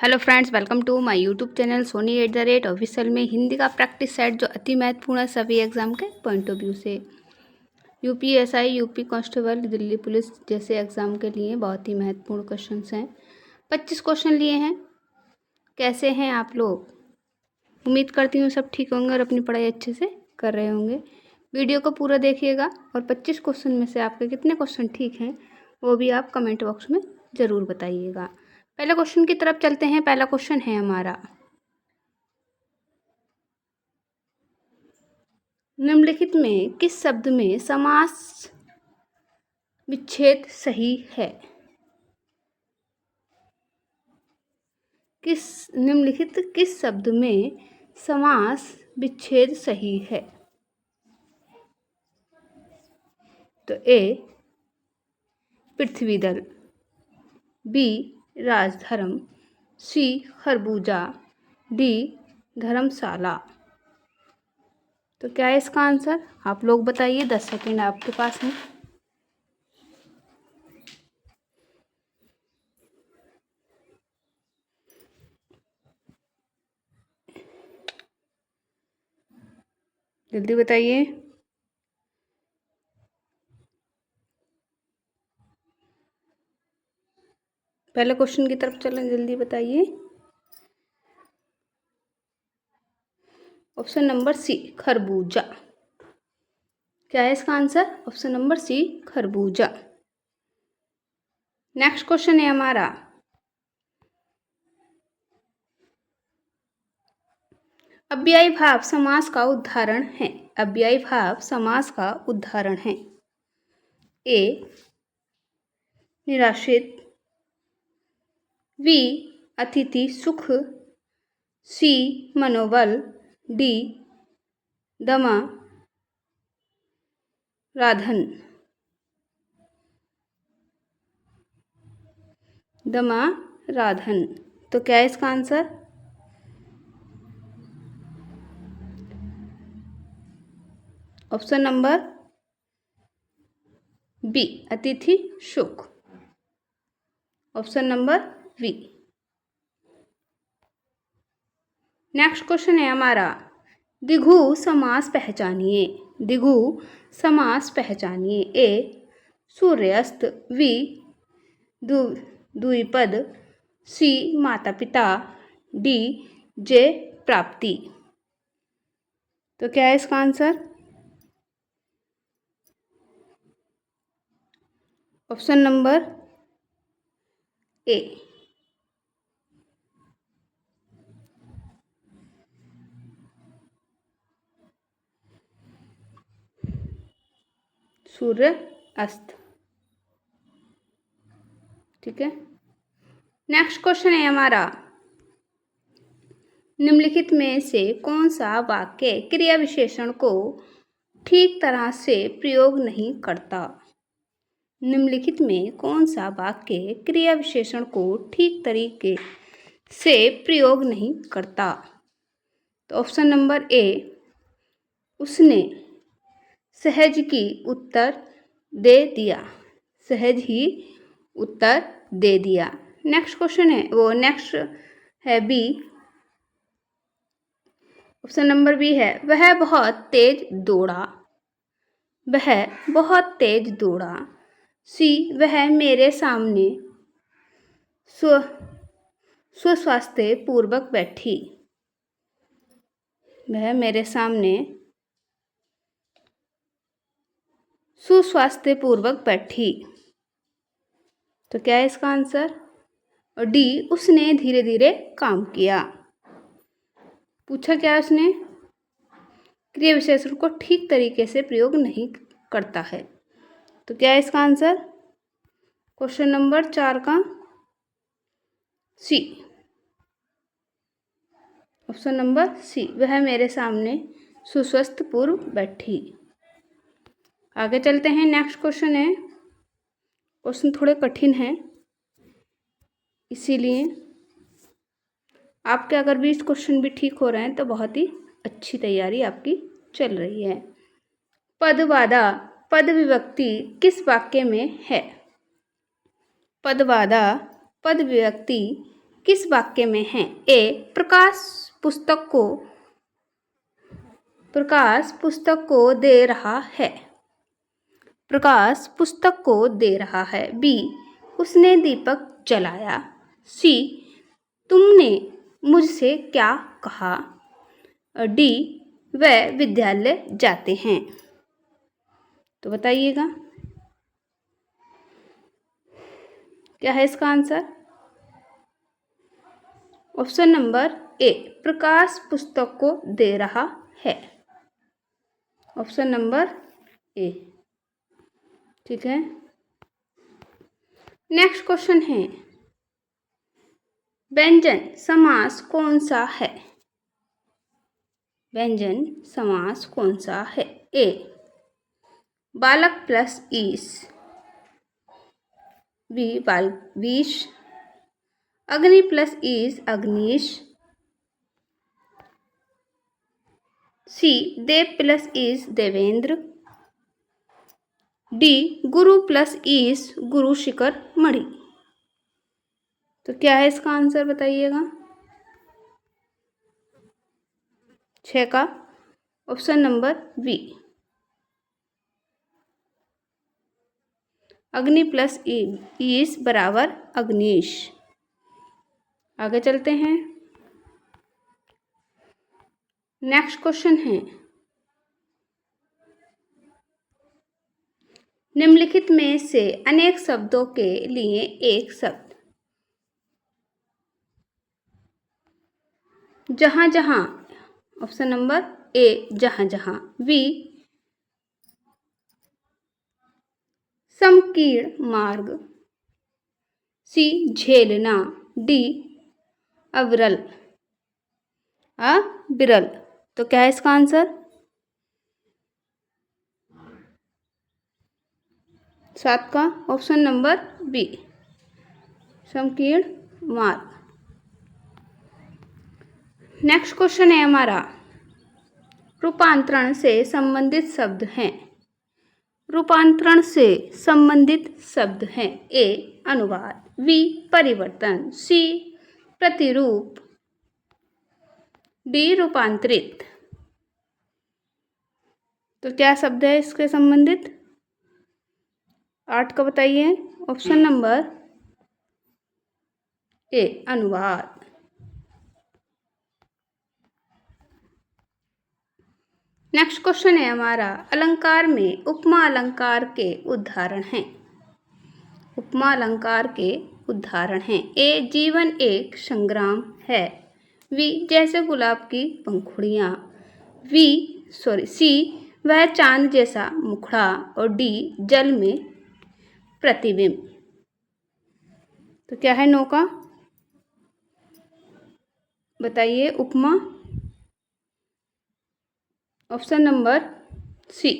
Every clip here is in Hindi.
Hello friends, welcome to my YouTube channel Sony @official में हिंदी का प्रैक्टिस सेट जो अति महत्वपूर्ण है सभी एग्जाम के पॉइंट ऑफ व्यू से। UPSI, UP constable, Delhi police जैसे एग्जाम के लिए बहुत ही महत्वपूर्ण क्वेश्चंस हैं। 25 क्वेश्चन लिए हैं। कैसे हैं आप लोग? उम्मीद करती हूँ सब ठीक होंगे और अपनी पढ़ाई अच्छे से कर रहे होंगे। वीडियो को पूरा देखिएगा और 25 क्वेश्चन में से आपके कितने क्वेश्चन ठीक हैं वो भी आप कमेंट बॉक्स में ज़रूर बताइएगा। पहले क्वेश्चन की तरफ चलते हैं। पहला क्वेश्चन है हमारा, निम्नलिखित में किस शब्द में समास विच्छेद सही है? निम्नलिखित किस शब्द में समास विच्छेद सही है? तो ए पृथ्वीदल, बी राजधर्म, सी खरबूजा, डी धर्मशाला। तो क्या है इसका आंसर? आप लोग बताइए। 10 सेकेंड आपके पास है। जल्दी बताइए। पहले क्वेश्चन की तरफ चलें, जल्दी बताइए। ऑप्शन नंबर सी खरबूजा। क्या है इसका आंसर? ऑप्शन नंबर सी खरबूजा। नेक्स्ट क्वेश्चन है हमारा, अव्ययी भाव समास का उदाहरण है। अव्ययी भाव समास का उदाहरण है। ए निराश्रित, बी अतिथि सुख, सी मनोबल, डी दमा राधन। दमा राधन। तो क्या है इसका आंसर? ऑप्शन नंबर बी अतिथि सुख। Option number B. Next question है हमारा, द्विगु समास पहचानिए। द्विगु समास पहचानिए। ए सूर्यास्त, बी द्विपद, सी माता पिता, डी जे प्राप्ति। तो क्या है इसका आंसर? ऑप्शन नंबर ए सूर्य अस्त। ठीक है। नेक्स्ट क्वेश्चन है हमारा, निम्नलिखित में से कौन सा वाक्य क्रिया विशेषण को ठीक तरह से प्रयोग नहीं करता? निम्नलिखित में कौन सा वाक्य क्रिया विशेषण को ठीक तरीके से प्रयोग नहीं करता? तो ऑप्शन नंबर ए उसने सहज की उत्तर दे दिया। सहज ही उत्तर दे दिया। नेक्स्ट क्वेश्चन है वो नेक्स्ट है बी। ऑप्शन नंबर बी है, वह बहुत तेज दौड़ा। वह बहुत तेज दौड़ा। सी वह मेरे सामने सुस्वास्थ्य पूर्वक बैठी। वह मेरे सामने सुस्वास्थ्य पूर्वक बैठी। तो क्या है इसका आंसर? और डी उसने धीरे धीरे काम किया। पूछा क्या उसने? क्रिया विशेषण को ठीक तरीके से प्रयोग नहीं करता है। तो क्या है इसका आंसर? क्वेश्चन नंबर 4 का सी। ऑप्शन नंबर सी, वह मेरे सामने सुस्वस्थ पूर्व बैठी। आगे चलते हैं। नेक्स्ट क्वेश्चन है, क्वेश्चन थोड़े कठिन हैं, इसीलिए आपके अगर 20 क्वेश्चन भी ठीक हो रहे हैं तो बहुत ही अच्छी तैयारी आपकी चल रही है। पदवादा पद विभक्ति किस वाक्य में है? पदवादा पद विभक्ति किस वाक्य में है? ए, प्रकाश पुस्तक को दे रहा है। प्रकाश पुस्तक को दे रहा है। बी, उसने दीपक जलाया। सी, तुमने मुझसे क्या कहा? और डी, वह विद्यालय जाते हैं। तो बताइएगा क्या है इसका आंसर? ऑप्शन नंबर ए, प्रकाश पुस्तक को दे रहा है। ऑप्शन नंबर ए, ठीक है। नेक्स्ट क्वेश्चन है, व्यंजन समास कौन सा है? व्यंजन समास कौन सा है? ए, बालक प्लस ईश। बी, विष। अग्नि प्लस ईश, अग्निश। सी, देव प्लस ईश, देवेंद्र। डी, गुरु प्लस ईश, गुरु शिखर मणि। तो क्या है इसका आंसर बताइएगा? 6 का ऑप्शन नंबर बी, अग्नि प्लस ईश बराबर अग्निश। आगे चलते हैं। नेक्स्ट क्वेश्चन है, निम्नलिखित में से अनेक शब्दों के लिए एक शब्द। जहां जहां, ऑप्शन नंबर ए, जहां जहां। बी, संकीर्ण मार्ग। सी, झेलना। डी, अविरल विरल। तो क्या है इसका आंसर? 7 का ऑप्शन नंबर बी, संकीर्ण मार्ग। नेक्स्ट क्वेश्चन है हमारा, रूपांतरण से संबंधित शब्द हैं। रूपांतरण से संबंधित शब्द हैं। ए, अनुवाद। बी, परिवर्तन। सी, प्रतिरूप। डी, रूपांतरित। तो क्या शब्द है इसके संबंधित? 8 का बताइए। ऑप्शन नंबर ए, अनुवाद। नेक्स्ट क्वेश्चन है हमारा, अलंकार में उपमा अलंकार के उदाहरण हैं। उपमा अलंकार के उदाहरण हैं। ए, जीवन एक संग्राम है। बी, जैसे गुलाब की पंखुड़ियाँ। सी, वह चांद जैसा मुखड़ा। और डी, जल में प्रतिबिंब। तो क्या है 9 का? बताइए उपमा। ऑप्शन नंबर सी,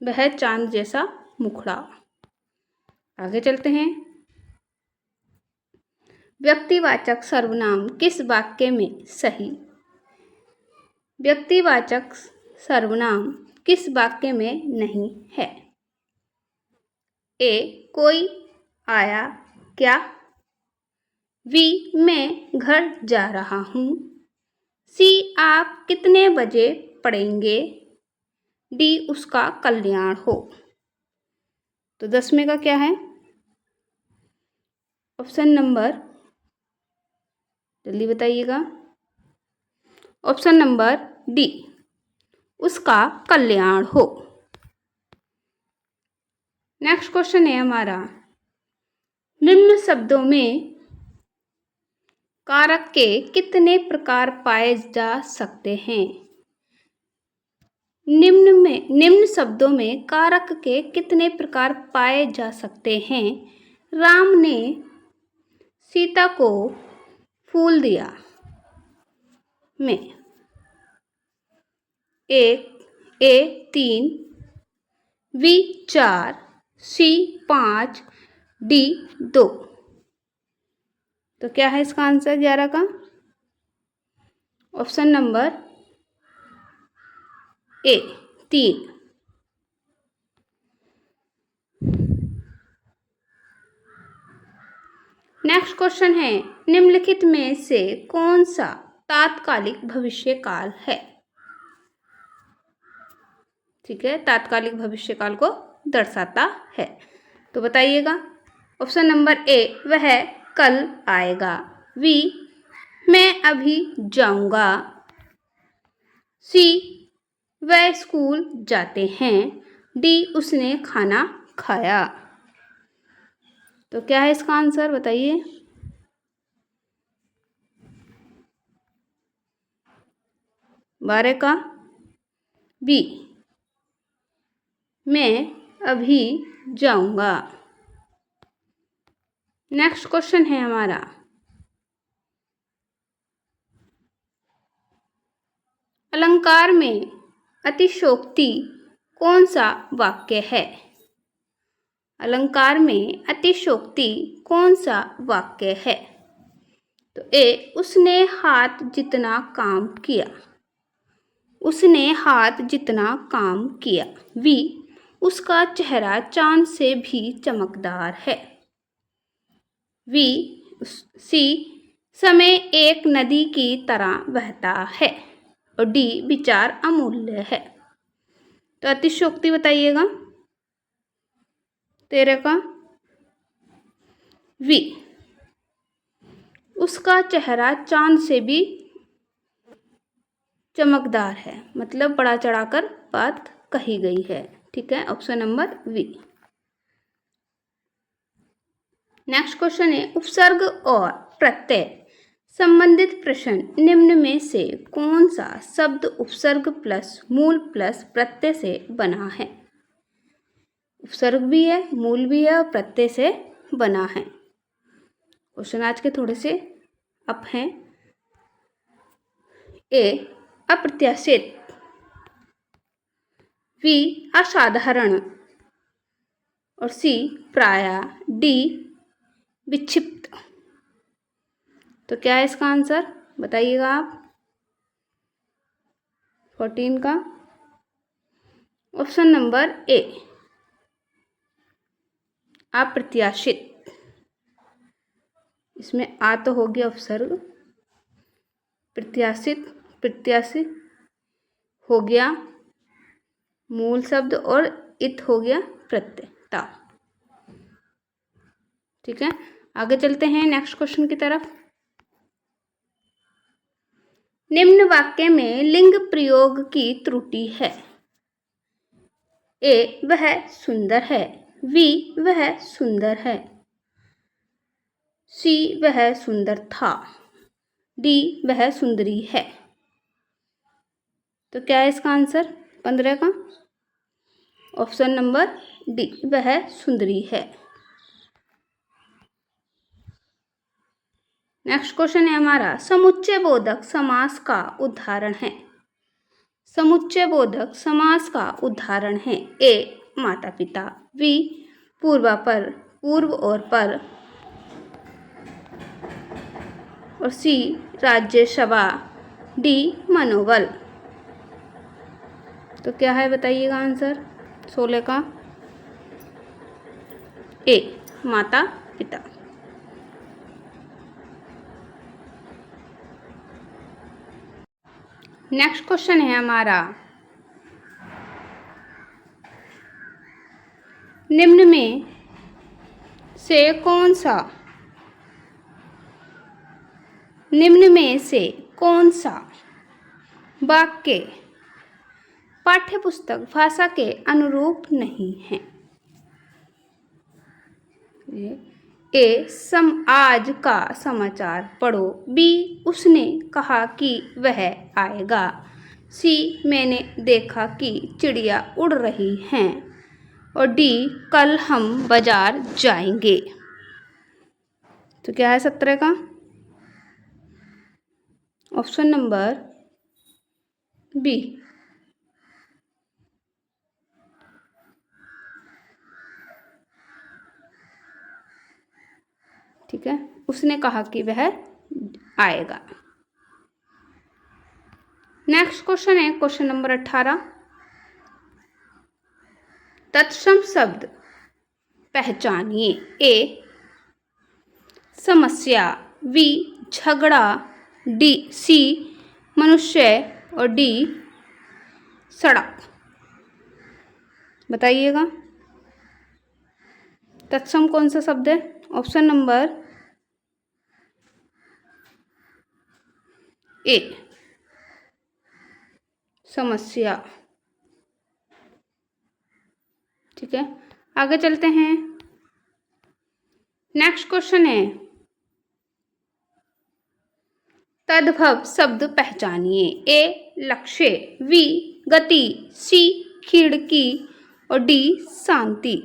वह चांद जैसा मुखड़ा। आगे चलते हैं। व्यक्तिवाचक सर्वनाम किस वाक्य में सही? व्यक्तिवाचक सर्वनाम किस वाक्य में नहीं है? ए, कोई आया क्या। बी, मैं घर जा रहा हूँ। सी, आप कितने बजे पढ़ेंगे। डी, उसका कल्याण हो। तो 10वें का क्या है? ऑप्शन नंबर, जल्दी बताइएगा। ऑप्शन नंबर डी, उसका कल्याण हो। नेक्स्ट क्वेश्चन है हमारा, निम्न शब्दों में कारक के कितने प्रकार पाए जा सकते हैं? निम्न शब्दों में कारक के कितने प्रकार पाए जा सकते हैं? राम ने सीता को फूल दिया में। ए 3, बी 4, सी 5, डी 2। तो क्या है इसका आंसर 11 का? Option number A, 3। Next question है, निम्नलिखित में से कौन सा तात्कालिक भविष्यकाल है? ठीक है, तात्कालिक भविष्यकाल को दर्शाता है। तो बताइएगा। ऑप्शन नंबर ए, वह कल आएगा। बी, मैं अभी जाऊंगा। सी, वह स्कूल जाते हैं। डी, उसने खाना खाया। तो क्या है इसका आंसर, बताइए। बारह का बी, मैं अभी जाऊंगा। नेक्स्ट क्वेश्चन है हमारा, अलंकार में अतिशयोक्ति कौन सा वाक्य है? अलंकार में अतिशयोक्ति कौन सा वाक्य है? तो ए, उसने हाथ जितना काम किया। उसने हाथ जितना काम किया। बी, उसका चेहरा चांद से भी चमकदार है। बी, सी, समय एक नदी की तरह बहता है। और डी, विचार अमूल्य है। तो अतिशयोक्ति बताइएगा। 13 का वी, उसका चेहरा चांद से भी चमकदार है, मतलब बड़ा चढ़ाकर बात कही गई है। ठीक है, option number B. Next question है, उपसर्ग और प्रत्यय संबंधित प्रश्न निम्न में से कौन सा शब्द उपसर्ग प्लस मूल प्लस प्रत्यय से बना है? उपसर्ग भी है, मूल भी है और प्रत्यय से बना है। क्वेश्चन आज के थोड़े से अप हैं। ए, अप्रत्याशित। बी, असाधारण। और सी, प्रायः। डी, विक्षिप्त। तो क्या है इसका आंसर, बताइएगा आप। 14 का ऑप्शन नंबर ए, अप्रत्याशित। इसमें आ तो हो गया उपसर्ग, प्रत्याशित प्रत्याशित हो गया मूल शब्द और इत हो गया प्रत्ययता। ठीक है, आगे चलते हैं नेक्स्ट क्वेश्चन की तरफ। निम्न वाक्य में लिंग प्रयोग की त्रुटि है। ए, वह सुंदर है। बी, वह सुंदर है। सी, वह सुंदर था। डी, वह सुंदरी है। तो क्या है इसका आंसर, 15 का ऑप्शन नंबर डी, वह सुंदरी है। नेक्स्ट क्वेश्चन है हमारा, समुच्चय बोधक समास का उदाहरण है। समुच्चय बोधक समास का उदाहरण है। ए, माता पिता। बी, पूर्वापर, पूर्व और पर। और सी, राज्यसभा। डी, मनोबल। तो क्या है बताइएगा आंसर, 16 का ए, माता पिता। नेक्स्ट क्वेश्चन है हमारा, निम्न में से कौन सा वाक्य पाठ्यपुस्तक भाषा के अनुरूप नहीं है? ए, आज का समाचार पढ़ो। बी, उसने कहा कि वह आएगा। सी, मैंने देखा कि चिड़िया उड़ रही हैं। और डी, कल हम बाजार जाएंगे। तो क्या है 17 का ऑप्शन नंबर बी। ठीक है, उसने कहा कि वह आएगा। नेक्स्ट क्वेश्चन है क्वेश्चन नंबर 18, तत्सम शब्द पहचानिए। ए, समस्या, बी झगड़ा, सी मनुष्य और डी सड़क। बताइएगा तत्सम कौन सा शब्द है? ऑप्शन नंबर ए समस्या। ठीक है, आगे चलते हैं। नेक्स्ट क्वेश्चन है तद्भव शब्द पहचानिए। ए लक्ष्य, बी गति, सी खिड़की और डी शांति।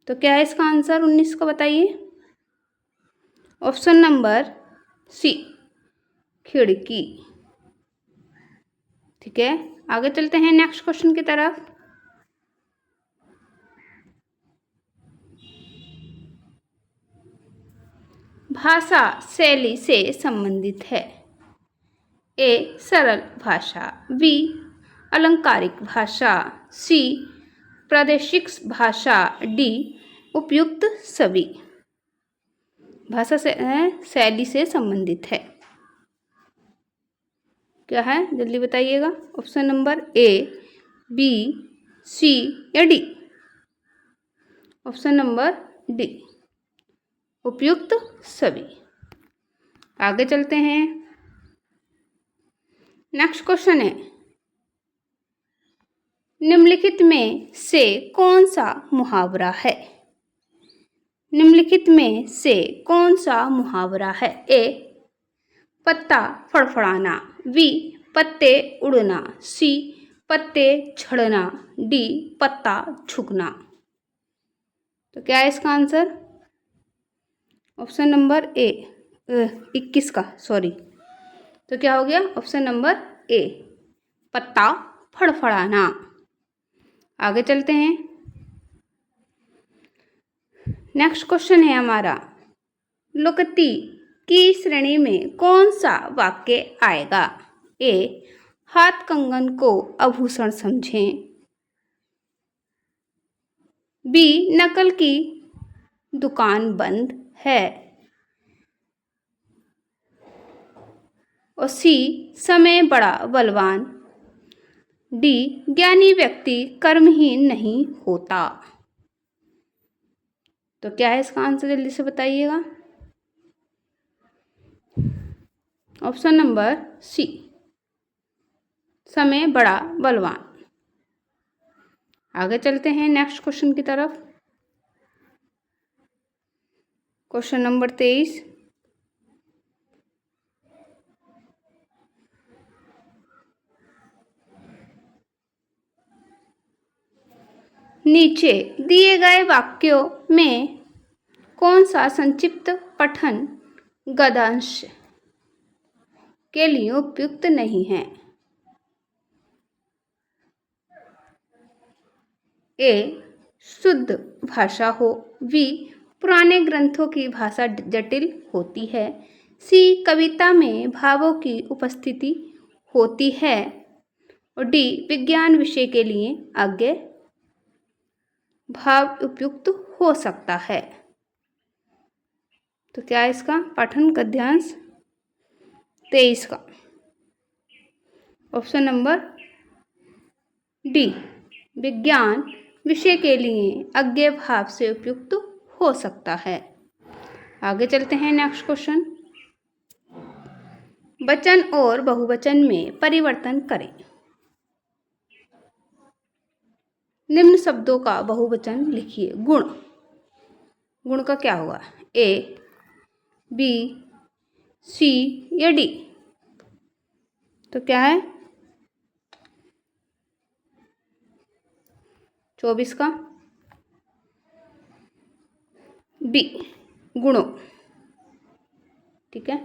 तो क्या है इसका आंसर 19 का? बताइए। ऑप्शन नंबर सी खिड़की। ठीक है, आगे चलते हैं नेक्स्ट क्वेश्चन की तरफ। भाषा शैली से संबंधित है। ए सरल भाषा, बी अलंकारिक भाषा, सी प्रादेशिक भाषा, डी उपयुक्त सभी। भाषा से शैली से संबंधित है, क्या है जल्दी बताइएगा। ऑप्शन नंबर ए, बी, सी या डी। ऑप्शन नंबर डी उपयुक्त सभी। आगे चलते हैं। नेक्स्ट क्वेश्चन है निम्नलिखित में से कौन सा मुहावरा है? निम्नलिखित में से कौन सा मुहावरा है? ए पत्ता फड़फड़ाना, बी पत्ते उड़ना, सी पत्ते झड़ना, डी पत्ता झुकना। तो क्या है इसका आंसर? ऑप्शन नंबर ए 21 का, सॉरी। तो क्या हो गया? ऑप्शन नंबर ए पत्ता फड़फड़ाना। आगे चलते हैं। नेक्स्ट क्वेश्चन है हमारा लोकोक्ति की श्रेणी में कौन सा वाक्य आएगा? ए हाथ कंगन को आभूषण समझें, बी नकल की दुकान बंद है और सी समय बड़ा बलवान, डी ज्ञानी व्यक्ति कर्महीन नहीं होता। तो क्या है इसका आंसर जल्दी से बताइएगा। ऑप्शन नंबर सी समय बड़ा बलवान। आगे चलते हैं नेक्स्ट क्वेश्चन की तरफ। Question number 23। नीचे दिए गए वाक्यों में कौन सा संक्षिप्त पठन गद्यांश के लिए उपयुक्त नहीं है? ए शुद्ध भाषा हो, बी पुराने ग्रंथों की भाषा जटिल होती है, सी कविता में भावों की उपस्थिति होती है और डी विज्ञान विषय के लिए आगे भाव उपयुक्त हो सकता है। तो क्या है इसका पठन गद्यांश 23 का? ऑप्शन नंबर डी विज्ञान विषय के लिए अज्ञेय भाव से उपयुक्त हो सकता है। आगे चलते हैं नेक्स्ट क्वेश्चन। वचन और बहुवचन में परिवर्तन करें। निम्न शब्दों का बहुवचन लिखिए। गुण, गुण का क्या होगा? ए, बी, सी या डी? तो क्या है 24 का? बी गुणों। ठीक है,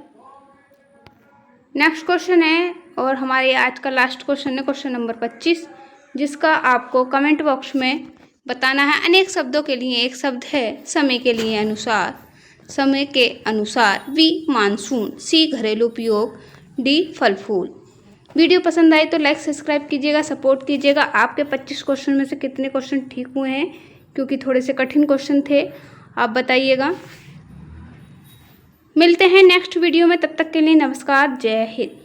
नेक्स्ट क्वेश्चन है और हमारे आज का लास्ट क्वेश्चन है क्वेश्चन नंबर 25, जिसका आपको कमेंट बॉक्स में बताना है। अनेक शब्दों के लिए एक शब्द है समय के लिए अनुसार, समय के अनुसार, बी मानसून, सी घरेलू उपयोग, डी फल फूल। वीडियो पसंद आए तो लाइक सब्सक्राइब कीजिएगा, सपोर्ट कीजिएगा। आपके 25 क्वेश्चन में से कितने क्वेश्चन ठीक हुए हैं, क्योंकि थोड़े से कठिन क्वेश्चन थे। आप बताइएगा। मिलते हैं नेक्स्ट वीडियो में, तब तक के लिए नमस्कार, जय हिंद।